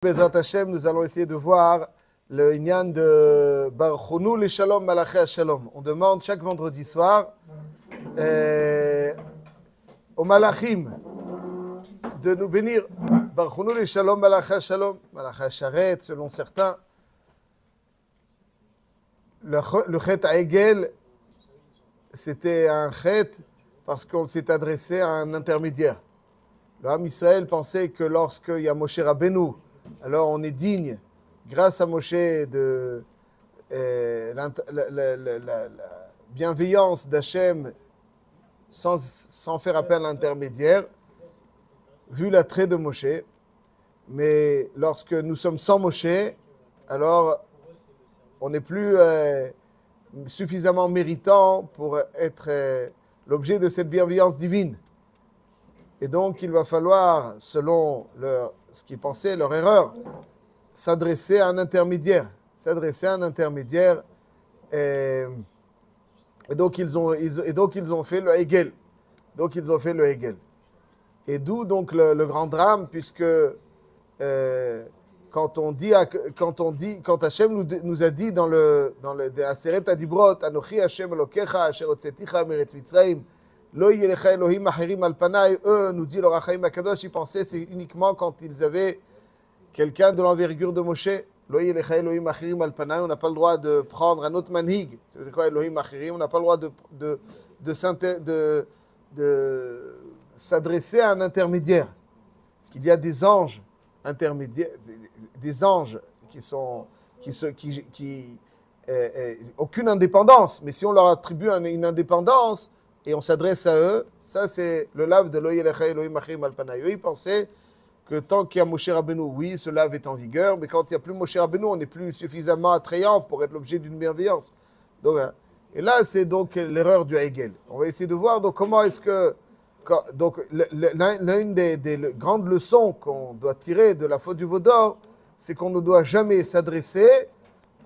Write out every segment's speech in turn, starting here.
Bezrat Hashem, nous allons essayer de voir le Inyan de Barchonou les Shalom Malaché Shalom. On demande chaque vendredi soir aux Malachim de nous bénir. Barchonou les Shalom Malaché Shalom, Malaché Sharet selon certains. Le Chet Aegel, c'était un Chet parce qu'on s'est adressé à un intermédiaire. Le Ham Israël pensait que lorsqu'il y a Moshe Rabbeinu, alors on est digne, grâce à Moshe, de la bienveillance d'Hachem sans faire appel à l'intermédiaire, vu l'attrait de Moshe. Mais lorsque nous sommes sans Moshe, alors on n'est plus suffisamment méritant pour être l'objet de cette bienveillance divine. Et donc il va falloir, selon ce qu'ils pensaient, leur erreur, s'adresser à un intermédiaire. Et donc ils ont fait le Hegel. Et d'où donc le grand drame, puisque quand Hachem nous a dit dans le Aseret Adibrot, Anochi Hashem Elokecha Asher Hotzeticha Meret Mitzrayim, Lo yelecha Elohim acherim al panai, eux, nous dit le Rachaim Akadosh, ils pensaient c'est uniquement quand ils avaient quelqu'un de l'envergure de Moshe. Lo yelecha Elohim acherim al panai, on n'a pas le droit de prendre un autre manhig. C'est quoi Elohim acherim? On n'a pas le droit de s'adresser à un intermédiaire. Parce qu'il y a des anges intermédiaires, des anges qui aucune indépendance. Mais si on leur attribue une indépendance, et on s'adresse à eux, ça c'est le lave de Lo yelecha Elohim acherim al panai. Eux, ils pensaient que tant qu'il y a Moshe Rabbeinu, oui, ce lave est en vigueur, mais quand il n'y a plus Moshe Rabbeinu, on n'est plus suffisamment attrayant pour être l'objet d'une bienveillance. Donc, et là, c'est donc l'erreur du Hegel. On va essayer de voir donc comment est-ce que... Donc, l'une des grandes leçons qu'on doit tirer de la faute du veau d'or, c'est qu'on ne doit jamais s'adresser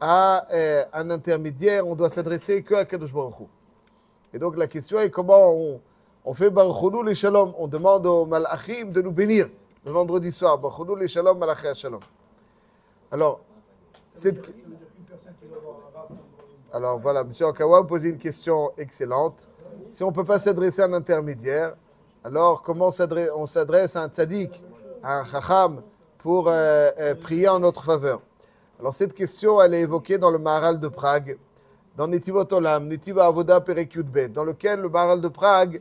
à un intermédiaire, on doit s'adresser qu'à Kadosh Baruch Hu. Et donc la question est comment on fait Barchonou les Shalom. On demande aux Malachim de nous bénir le vendredi soir. Barchonou les Shalom, Malaché Shalom. Alors voilà, M. Akawa posait une question excellente. Si on ne peut pas s'adresser à un intermédiaire, alors comment on s'adresse à un tzaddik, à un chacham, pour prier en notre faveur? Alors cette question, elle est évoquée dans le Maharal de Prague, dans Netivot Olam, Netiva Avoda Perek Yudbet, dans lequel le Maharal de Prague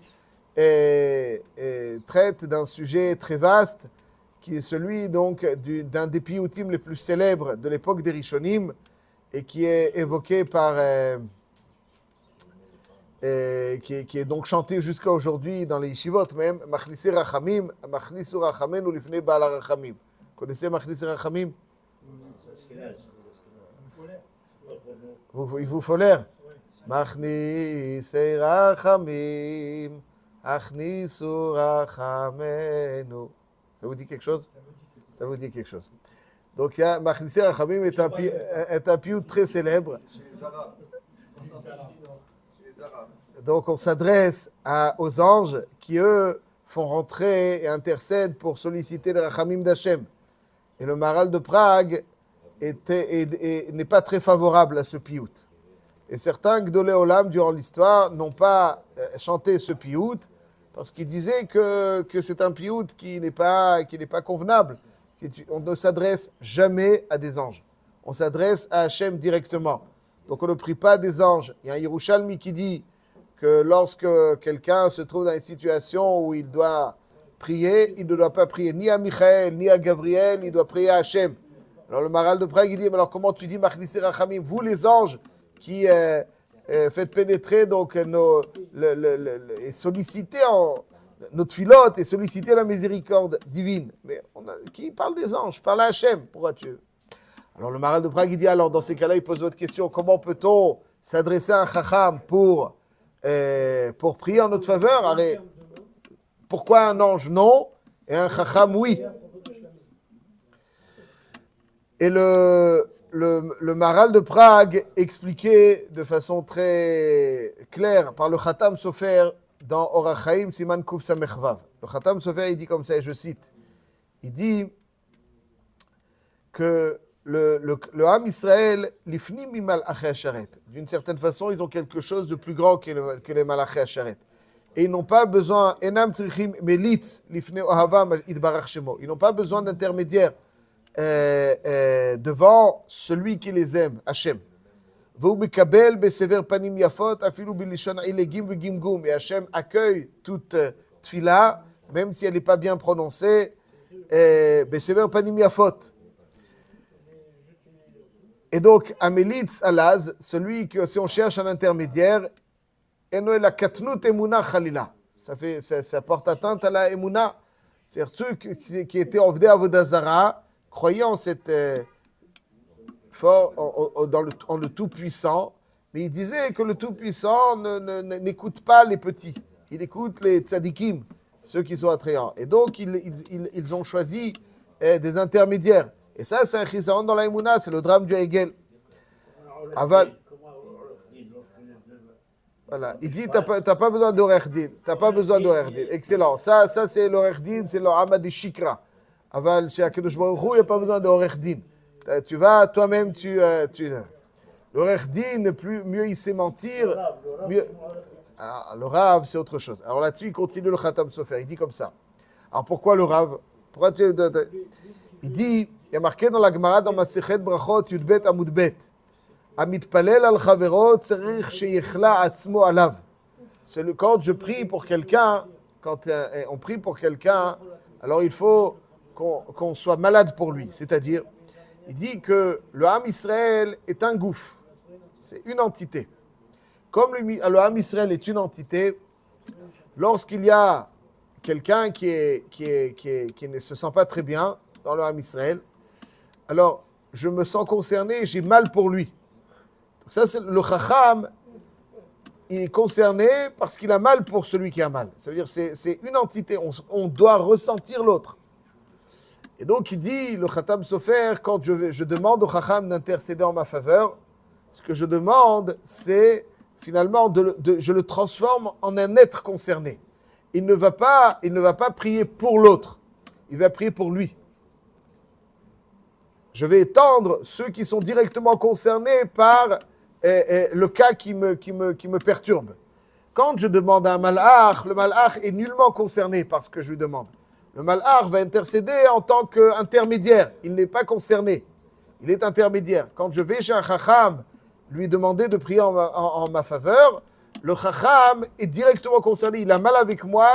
traite d'un sujet très vaste, qui est celui donc d'un des piyutim les plus célèbres de l'époque des Rishonim, et qui est évoqué par... qui est donc chanté jusqu'à aujourd'hui dans les yeshivot même, Machnisei Rachamim, Machnisu Rachamenu Lifnei Baal HaRachamim. Connaissez Machnisei Rachamim? Il vous faut l'air. Machnisei Rachamim, Achnisu Rachamenu. Ça vous dit quelque chose? Ça vous dit quelque chose. Donc, Machnisei Rachamim est un piyut très célèbre. Donc, on s'adresse aux anges qui, eux, font rentrer et intercèdent pour solliciter le Rachamim d'Hachem. Et le Maharal de Prague n'est pas très favorable à ce piyut. Et certains Gdolei Olam, durant l'histoire, n'ont pas chanté ce piyut parce qu'ils disaient que c'est un piyut qui n'est pas convenable. On ne s'adresse jamais à des anges. On s'adresse à Hachem directement. Donc on ne prie pas des anges. Il y a un Yerushalmi qui dit que lorsque quelqu'un se trouve dans une situation où il doit prier, il ne doit pas prier ni à Michael, ni à Gabriel, il doit prier à Hachem. Alors le Maharal de Prague, il dit, mais alors comment tu dis Machnisei Rachamim, vous les anges qui faites pénétrer donc et solliciter notre filote et solliciter la miséricorde divine. Mais qui parle des anges? Parle à Hachem. Pourquoi tu... Alors le Maharal de Prague, il dit, alors dans ces cas-là, il pose votre question, comment peut-on s'adresser à un chacham pour prier en notre faveur? Allez, pourquoi un ange non et un chacham oui? Et le Maharal de Prague expliquait de façon très claire par le Khatam Sofer dans Orach Chaim Siman Kuf Samech Vav. Le Khatam Sofer, il dit comme ça, et je cite, il dit que le Ham Israël, l'ifnim mi malaché Asharet. D'une certaine façon, ils ont quelque chose de plus grand que les malaché Asharet. Et ils n'ont pas besoin, enam tzrichim melitz lifnei ohavam idbarach shemo. Ils n'ont pas besoin d'intermédiaire devant celui qui les aime, Hachem. V'hu mekabel besever panim yafot afilu bilishon ilegim v'gimgum. Et Hachem accueille toute tfila, même si elle n'est pas bien prononcée, besever panim yafot. Et donc, Amelitz Alaz, celui que si on cherche un intermédiaire, Eno la katnut emuna chalila. Ça porte atteinte à la emuna. C'est-à-dire ceux qui étaient ovdei avodazara, croyant cette fort en le Tout-Puissant, mais ils disaient que le Tout-Puissant n'écoute pas les petits. Il écoute les tzadikim, ceux qui sont attrayants. Et donc, ils ont choisi des intermédiaires. Et ça, c'est un chisaron dans la Emouna, c'est le drame du Hegel. Aval. Voilà. Il dit, t'as pas besoin d'Orech Din. T'as pas besoin d'Orech Din. Excellent. Ça c'est l'Orech Din, c'est le Hamad Shikra. Aval, chez Akadosh Baruch Hu, il n'y a pas besoin d'Orech Din. Tu vas, toi-même, l'Orech Din, mieux il sait mentir. Mieux... Alors, le Rav, c'est autre chose. Alors là-dessus, il continue le Khatam Sofer. Il dit comme ça. Alors pourquoi le Rav? Pourquoi il dit, il y a marqué dans la Gemara, dans Masechet Brachot, Yudbet Amudbet, Amitpalel al Chaverot, Tzarich Sheichla Atzmo Alav. C'est le quand je prie pour quelqu'un, quand on prie pour quelqu'un, alors il faut qu'on soit malade pour lui. C'est-à-dire, il dit que le Ham Israël est un gouffre. C'est une entité. Comme le Ham Israël est une entité, lorsqu'il y a quelqu'un qui ne se sent pas très bien dans le Ham Israël, alors je me sens concerné, j'ai mal pour lui. Donc ça, c'est le Chacham, il est concerné parce qu'il a mal pour celui qui a mal. Ça veut dire c'est une entité, on doit ressentir l'autre. Et donc il dit, le Khatam Sofer, quand je demande au Chacham d'intercéder en ma faveur, ce que je demande, c'est finalement, je le transforme en un être concerné. Il ne va pas prier pour l'autre, il va prier pour lui. Je vais étendre ceux qui sont directement concernés par le cas qui me perturbe. Quand je demande à un malach, le malach est nullement concerné par ce que je lui demande. Le malach va intercéder en tant qu'intermédiaire. Il n'est pas concerné. Il est intermédiaire. Quand je vais chez un chacham lui demander de prier en ma faveur, le chacham est directement concerné. Il a mal avec moi,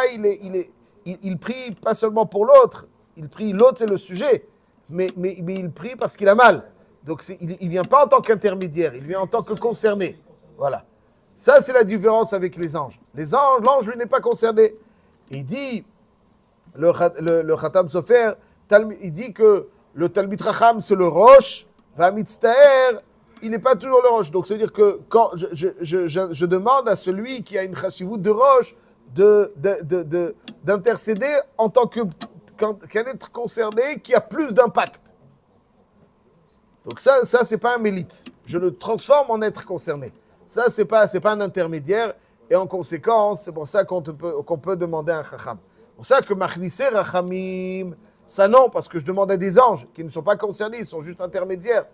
il prie pas seulement pour l'autre, il prie l'autre, c'est le sujet, mais il prie parce qu'il a mal. Donc il ne vient pas en tant qu'intermédiaire, il vient en tant que concerné. Voilà. Ça, c'est la différence avec les anges. Les anges, l'ange, lui, n'est pas concerné. Il dit, le Khatam Sofer, il dit que le Talmid Chacham, c'est le roche, va mitztaer, il n'est pas toujours le roche. Donc, ça veut dire que quand je demande à celui qui a une chashivut de roche d'intercéder en tant qu'un être concerné qui a plus d'impact. Donc ça c'est pas un mélite. Je le transforme en être concerné. Ça, c'est pas un intermédiaire. Et en conséquence, c'est pour ça qu'on peut demander à un chacham. C'est pour ça que machnissé rachamim, ça non, parce que je demande à des anges qui ne sont pas concernés, ils sont juste intermédiaires.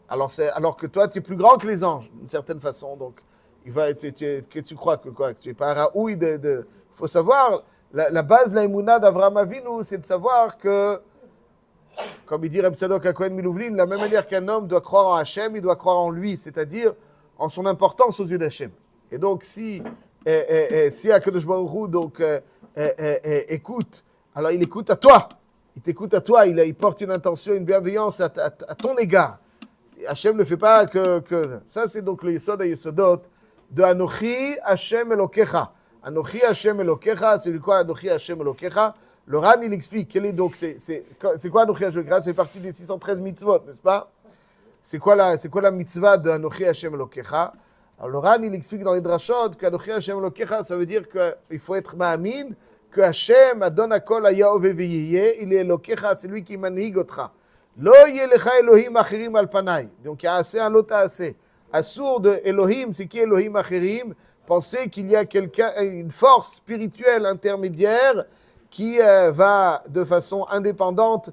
Alors que toi, tu es plus grand que les anges, d'une certaine façon. Donc, que tu crois que tu n'es pas raoui Il faut savoir, la base de la Emouna d'Avraham Avinu, c'est de savoir que, comme il dit Reb Tzadok HaKohen Milouvlin, de la même manière qu'un homme doit croire en Hachem, il doit croire en lui, c'est-à-dire en son importance aux yeux d'Hachem. Et donc, si HaKadosh Baruch Hu écoute, alors il écoute à toi. Il t'écoute à toi, il porte une intention, une bienveillance à ton égard. Hachem ne fait pas que... Ça, c'est donc le Yesod HaYesodot de Anochi Hashem Elokecha. Anochi Hashem Elokecha, c'est quoi Anochi Hashem Elokecha? Le Ran, il explique. C'est quoi Anochi Hashem Elokecha? C'est partie des 613 mitzvot, n'est-ce pas? C'est quoi la mitzvah de Anochi Hashem Elokecha? Alors le Ran, il explique dans les drashot que Anochi Hashem Elokecha, ça veut dire qu'il faut être ma'amin, que Hashem Adon Hakol Haya Ove Veyeye, il est Elokecha, c'est lui qui manhig otra. Lo yelecha Elohim achirim al panai. Donc il y a assez, un lot assez. Assour de Elohim, c'est qui Elohim achirim? Pensez qu'il y a une force spirituelle intermédiaire qui va de façon indépendante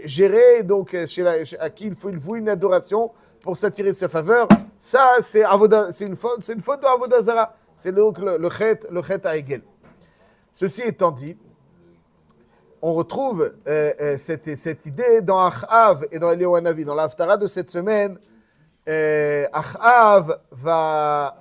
gérer, donc à qui il faut une adoration pour s'attirer sa faveur. Ça, c'est une faute de Avodah Zara. C'est donc le chet à Hegel. Ceci étant dit, on retrouve cette idée dans Achav et dans Eliyahu Hanavi. Dans l'Haftara de cette semaine, Achav va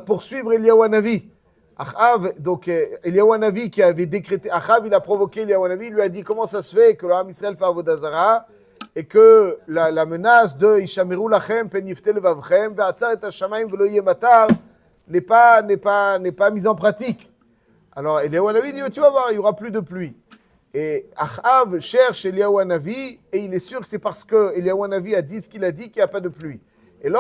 poursuivre Eliyahu Hanavi. Achav, donc Eliyahu Hanavi qui avait décrété, Achav il a provoqué Eliyahu Hanavi, il lui a dit comment ça se fait que l'Am Israël fait Avodah Zara et que la menace de Ishameru lachem pen yifte levavchem ve'atzar et hashamayim velo yeh matar n'est pas mise en pratique. Alors Eliyahu Hanavi dit tu vas voir, il n'y aura plus de pluie. Et Achav cherche Eliyahu Hanavi et il est sûr que c'est parce que Eliyahu Hanavi a dit ce qu'il a dit qu'il n'y a pas de pluie. Et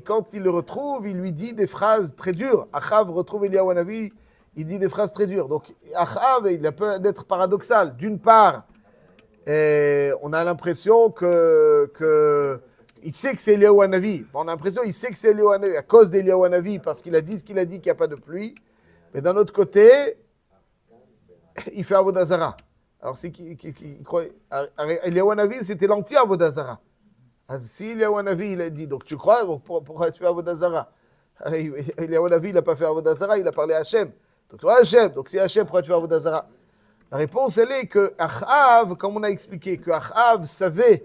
quand il le retrouve, il lui dit des phrases très dures. Achav retrouve Eliyahu Hanavi, il dit des phrases très dures. Donc Achav, il peut être paradoxal. D'une part, on a l'impression que il sait que c'est Eliyahu Hanavi. On a l'impression qu'il sait que c'est Eliyahu Hanavi à cause d'Eliyahu Hanavi, parce qu'il a dit ce qu'il a dit qu'il n'y a pas de pluie. Mais d'un autre côté, il fait Avodah Zara. Alors c'est qu'il croit. Eliyahu Hanavi, c'était l'anti-Avodah Zara. Si Eliyahu Hanavi, il a dit, donc tu crois, pourquoi tu fais Avodah Zara? Eliyahu Hanavi, il n'a pas fait Avodah Zara, il a parlé à Hachem. Donc tu vois Hachem, donc si Hachem, pourquoi tu fais Avodah Zara? La réponse, elle est que Achav, comme on a expliqué, que Achav savait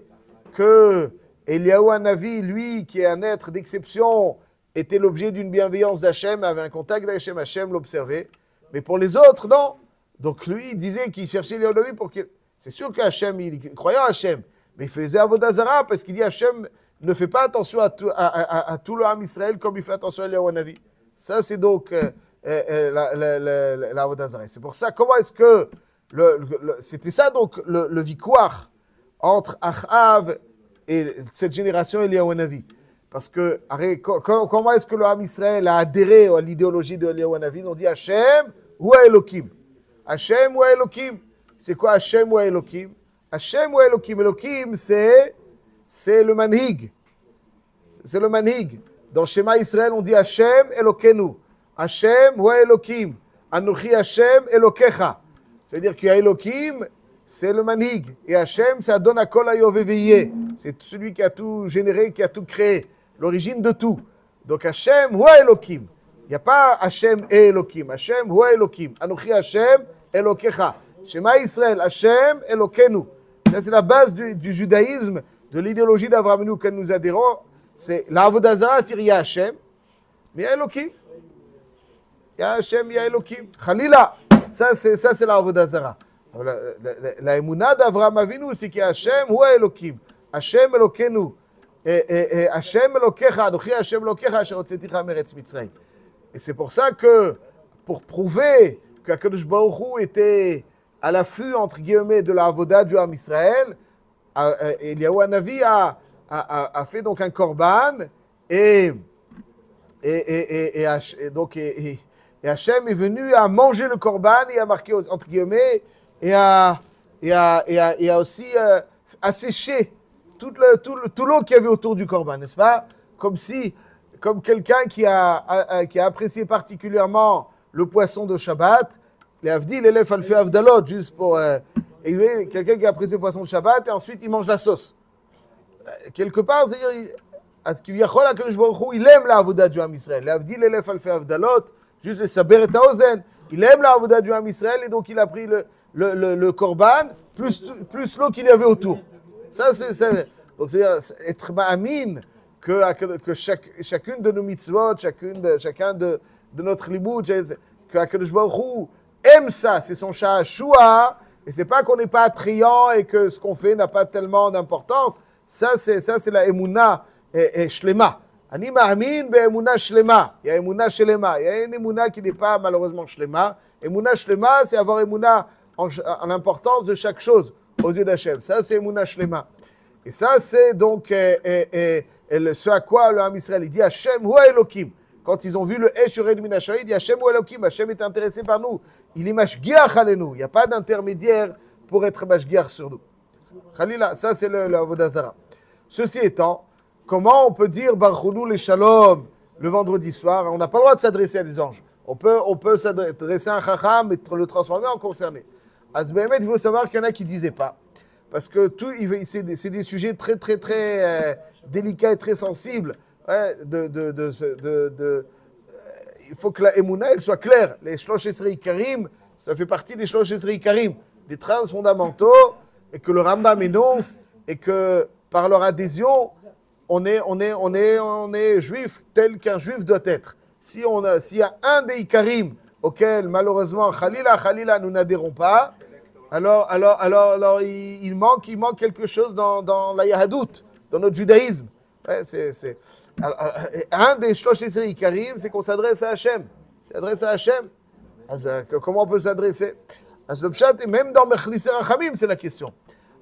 que Eliyahu Hanavi, lui, qui est un être d'exception, était l'objet d'une bienveillance d'Hachem, avait un contact d'Hachem, Hachem l'observait. Mais pour les autres, non. Donc lui, il disait qu'il cherchait Eliyahu Hanavi pour qu'il... C'est sûr qu'Hachem, il croyait à Hachem. Mais il faisait Avodah Zara parce qu'il dit Hachem ne fait pas attention à tout le Ham Israël comme il fait attention à Eliyahu Hanavi. Ça, c'est donc la Avodah Zara. C'est pour ça, comment est-ce que... c'était ça donc le vikouach entre Achav et cette génération Eliyahu Hanavi. Parce que, comment est-ce que le Ham Israël a adhéré à l'idéologie de Eliyahu Hanavi? On dit Hachem ou Elohim. Hachem ou Elohim. C'est quoi Hachem ou Elohim? Hachem ou Elohim? Elohim, c'est le manhig. C'est le manhig. Dans Shema Israël, on dit Hachem Elokenu. Hachem ou Elohim. Anochi Hachem Elokecha. C'est-à-dire qu'il y a Elohim, c'est le manhig. Et Hachem, c'est Adon Hakol Hayoveveye. C'est celui qui a tout généré, qui a tout créé. L'origine de tout. Donc Hachem ou Elohim. Il n'y a pas Hachem et Elohim. Hachem ou Elohim. Anochi Hachem Elokecha. Shema Israël, Hachem Elokenu. Ça, c'est la base du judaïsme, de l'idéologie d'Avraham Avinu que nous adhérons. C'est l'Avodah Zara, c'est il y a Hachem, mais il y a Elohim. Il y a Hachem, il y a Elohim. Khalila, ça c'est l'Avodah Zara. La émouna d'Avraham Avinu, c'est qu'il y a Hachem ou Elohim. Hachem Elokenu. Et Hachem Elokecha, Anochi Hachem Elokecha, Asher hotzeticha meretz Mitzrayim. Et c'est pour ça que, pour prouver qu'Akadosh Baruch Hu était à l'affût, entre guillemets, de la Avodah du Ham Israël, Eliyahu Hanavi a fait donc un korban et Hachem est venu à manger le korban et a marqué, entre guillemets, et a aussi asséché tout l'eau qu'il y avait autour du korban, n'est-ce pas? Comme quelqu'un qui a apprécié particulièrement le poisson de Shabbat. Les Avdil, l'élève a fait Avdalot, juste pour... quelqu'un qui a apprécié le poisson de Shabbat, et ensuite il mange la sauce. Quelque part, c'est-à-dire, il aime la Avodah du Ham Israël. Les Avdil, l'élève a fait Avdalot, juste le Saber et Taozen. Il aime la Avodah du Ham Israël, et donc il a pris le korban, plus l'eau qu'il y avait autour. Ça, donc c'est-à-dire, être ma'amine, que chacune de nos mitzvot, chacun de notre liboud, que Akadosh Baruch Hu aime ça, c'est son sha'ashua, et c'est pas qu'on n'est pas attrayant et que ce qu'on fait n'a pas tellement d'importance. Ça c'est la emuna et shlema. Ani ma'amin be'emuna shlema. Il y a emuna shlema. Il y a une emuna qui n'est pas malheureusement shlema. Emuna shlema, c'est avoir emuna en l'importance de chaque chose aux yeux d'Hachem. Ça c'est emuna shlema. Et ça c'est donc ce à quoi le Ham Israël il dit Hachem hu Elohim. Quand ils ont vu le Eshured min Hashaïd, il dit Hachem ou Elohim, Hachem est intéressé par nous. Il est mashgiach alenu. Il n'y a pas d'intermédiaire pour être mashgiach sur nous. Khalila, ça c'est le Avodah Zara. Ceci étant, comment on peut dire Baruch les Shalom le vendredi soir? On n'a pas le droit de s'adresser à des anges. On peut s'adresser à un chacham et le transformer en concerné. il faut savoir qu'il y en a qui ne disaient pas. Parce que c'est des sujets très, très, très délicats et très sensibles. Ouais, il faut que la Emouna, elle soit claire. Les Shlosh Esrei Karim, ça fait partie des Shlosh Esrei Karim, des 13 fondamentaux, et que le Rambam énonce, et que par leur adhésion, on est juif tel qu'un juif doit être. S'il y a un des Ikarim auquel, malheureusement, Khalila, nous n'adhérons pas, alors il manque quelque chose dans la Yahadout, dans notre judaïsme. Ouais, un des Shlosh Esrei Karim, c'est qu'on s'adresse à Hachem. S'adresse à Hachem. Comment on peut s'adresser? Le pshat, et même dans Mechlissei Rachamim, c'est la question.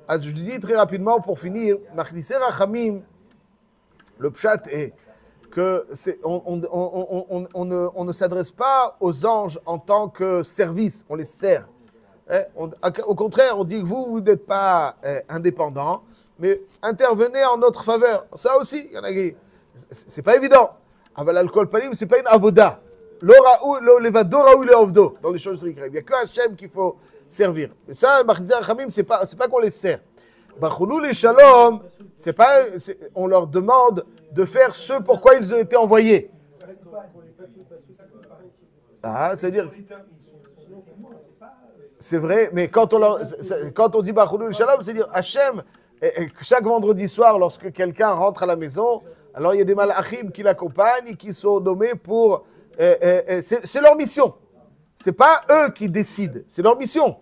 Je le dis très rapidement pour finir. Mechlissei Rachamim, le pshat est que on ne s'adresse pas aux anges en tant que service, on les sert. Au contraire, on dit que vous n'êtes pas indépendant, mais intervenez en notre faveur. Ça aussi, il y en a qui... C'est pas évident. L'alcool palim, c'est pas une avoda. Levado raou le ovdo dans les choses ricrées. Il n'y a que Hachem qu'il faut servir. Et ça, Mechlissei Rachamim, c'est pas qu'on les sert. Bachulou les shalom, on leur demande de faire ce pourquoi ils ont été envoyés. C'est-à-dire, c'est vrai, mais quand on dit Bachulou les shalom, c'est-à-dire Hachem, chaque vendredi soir, lorsque quelqu'un rentre à la maison, alors il y a des malachim qui l'accompagnent et qui sont nommés pour... c'est leur mission. C'est pas eux qui décident, c'est leur mission.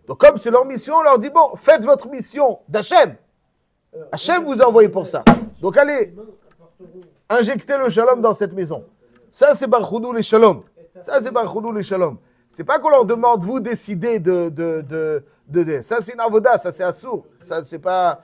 Donc comme c'est leur mission, on leur dit, bon, faites votre mission d'Hachem. Hachem vous a envoyé pour ça. Donc allez, injectez le shalom dans cette maison. Ça, c'est Barchoudou les shalom. Ça, c'est Barchoudou les shalom. C'est pas qu'on leur demande, vous décidez de ça, c'est une avoda, ça, c'est assour. Ça, c'est pas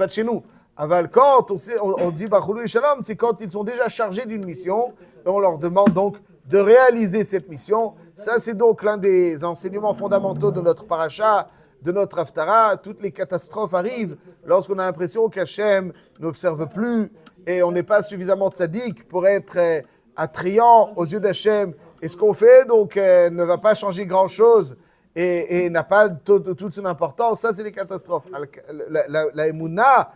de chez nous. Aval, quand on dit Barchoudou les shalom, c'est quand ils sont déjà chargés d'une mission, et on leur demande donc de réaliser cette mission. Ça, c'est donc l'un des enseignements fondamentaux de notre paracha, de notre haftara. Toutes les catastrophes arrivent lorsqu'on a l'impression qu'Hachem n'observe plus et on n'est pas suffisamment tzaddik pour être attrayant aux yeux d'Hachem. Et ce qu'on fait, donc, ne va pas changer grand-chose et n'a pas toute son importance. Ça, c'est les catastrophes. La Emouna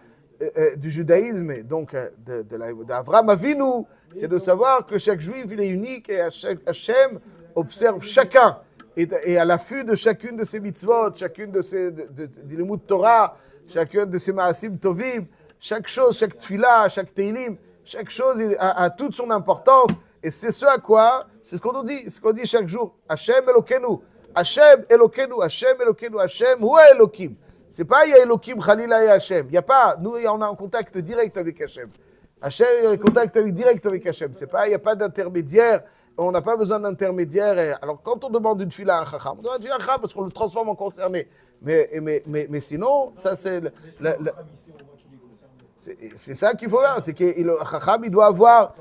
du judaïsme, donc d'Avraham Avinu, c'est de savoir que chaque juif, il est unique et Hachem observe chacun et à l'affût de chacune de ses mitzvot, chacune de ses limud Torah, chacune de ses maasim tovim, chaque chose, chaque tfila, chaque teilim, chaque chose a toute son importance et c'est ce à quoi, c'est ce qu'on nous dit, ce qu'on dit chaque jour, Hachem Elokenu, Hachem Elokenu, Hachem Elokenu, Hachem Hu Elokim. C'est pas il y a Elokim, Khalila et Hachem. Il y a pas, nous on a un contact direct avec Hachem. Hachem il y a un contact direct avec Hachem. C'est pas, il n'y a pas d'intermédiaire. On n'a pas besoin d'intermédiaire. Alors quand on demande une fila à un chacham, on demande une fila à un chacham parce qu'on le transforme en concerné. Mais sinon, ça c'est c'est ça qu'il faut voir. C'est que le chacham il doit avoir.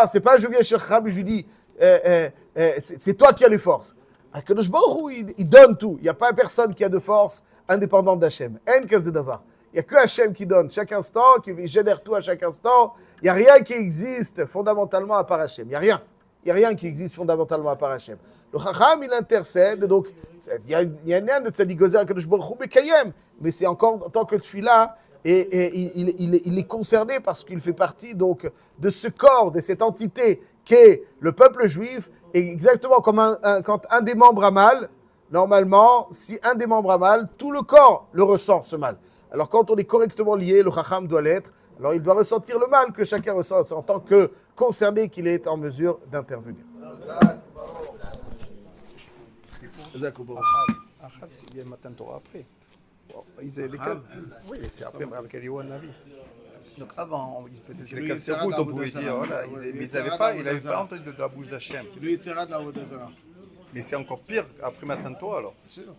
C'est pas je viens chez le chacham et je lui dis c'est toi qui as les forces. Akadosh Baruch Hu, il donne tout. Il n'y a pas personne qui a de force indépendante d'Hachem. En kazedavar. Il n'y a que Hachem qui donne chaque instant, qui génère tout à chaque instant. Il n'y a rien qui existe fondamentalement à part Hachem. Il n'y a rien. Il n'y a rien qui existe fondamentalement à part Hachem. Le Chacham, il intercède, donc il y a un lien de Tzadik Gozer Kadosh Baruch Hu Bekayem, mais c'est encore en tant que Tfila, et il est concerné parce qu'il fait partie donc de ce corps, de cette entité qu'est le peuple juif, et exactement comme quand un des membres a mal, normalement, si un des membres a mal, tout le corps le ressent, ce mal. Alors quand on est correctement lié, le Chacham doit l'être, alors il doit ressentir le mal que chacun ressent en tant que concerné qu'il est en mesure d'intervenir. Achab, il y a Matan Torah après. Ils avaient lesquels? Oui, c'est après avec Eliyahu Navi. Donc avant, peut-être les 4 séroutes, on pouvait dire, voilà, mais ils n'avaient pas entendu de la bouche d'Hachem. C'est lui Yitzhara de la Avodah Zarah. Mais c'est encore pire après Matan Torah alors. C'est sûr. De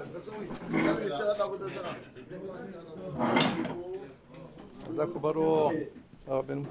toute façon, oui. C'est ça le Yitzhara de la Avodah Zarah. C'est exactement le Yitzhara de la Avodah Zarah. Zakou Baruch. Ça va bien.